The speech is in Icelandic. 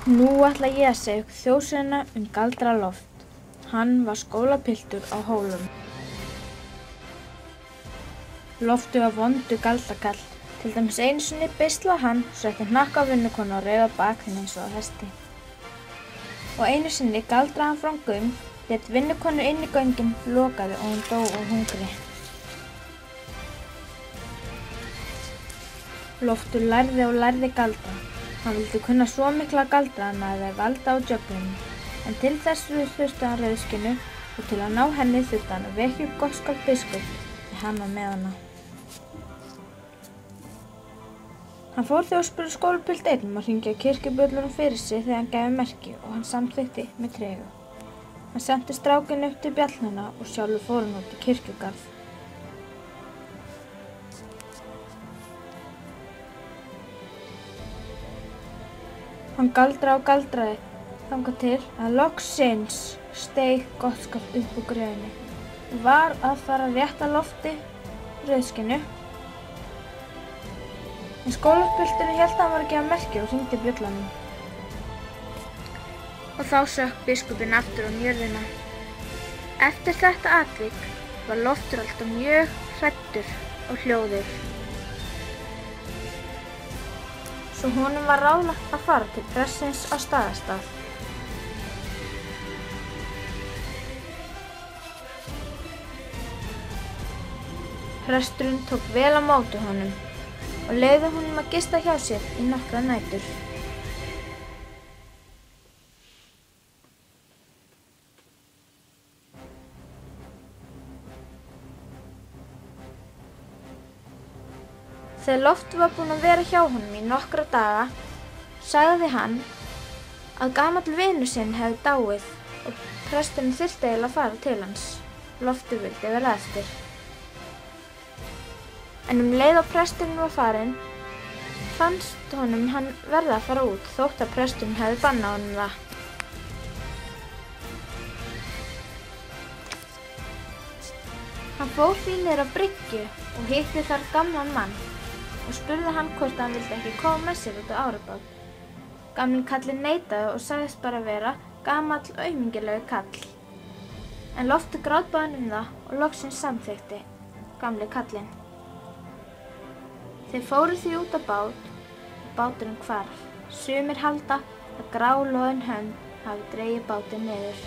Nú ætla ég að segja ykkur þjóðsöguna Galdraloft. Hann var skólapiltur á Hólum. Loftur var vondur galdrakall. Til dæmis einu sinni beislaði hann, setti hnakka á vinnukonu og reif á bakinu eins og á hesti. Og einu sinni galdraði hann fram göng, lét vinnukonu inn í göngin, lokaði og hún dó úr hungri. Loftur lærði og lærði galdra. Hann vildi kunna svo mikla galdra að hann væri valda á djöflunum, en til þess þurfti hann rauðskinu og til að ná henni þurfti hann að vekja upp Gottskálk biskup því hann var með hana. Hann fór því og spurði skólapilt einn að hringja kirkjubjöllunum fyrir sig þegar hann gæfi merki og hann samþykkti með tregu. Hann sendi strákinn upp til bjallnanna og sjálfur fór hann út í kirkjugarð. Hann galdraði og galdraði þangað til að loksins steig Gottskálk upp úr gröfinni og var að fara að rétta Lofti rauðskinu. En skólapilturinn hélt að hann var að gefa merki og hringdi bjöllunum. Og þá sökk biskupinn aftur á jörðina. Eftir þetta atvik var Loftur alltaf mjög hræddur og hljóður. Svo honum var ráðlagt að fara til prestsins á Staðarstað. Presturinn tók vel á móti honum og leyfði honum að gista hjá sér í nokkrar nætur. Þegar Loftur var búinn að vera hjá honum í nokkra daga, sagði hann að gamall vinur sinn hefði dáið og presturinn þyrfti eiginlega að fara til hans. Loftur vildi vera eftir. En leið og presturinn var farinn, fannst honum hann verða að fara út þótt að presturinn hefði bannað honum það. Hann fór því niður á bryggju og hitti þar gamlan mann og spurði hann hvort hann vildi ekki koma með sér út á árabát. Gamli kallinn neitaði og sagðist bara vera gamall aumingilegur kall. En Loftur grátbað hann það og loksins samþykkti gamli kallinn. Þeir fóru því út á bát og báturinn hvarf. Sumir halda að gráloðin hönd hafi dregið bátinn niður.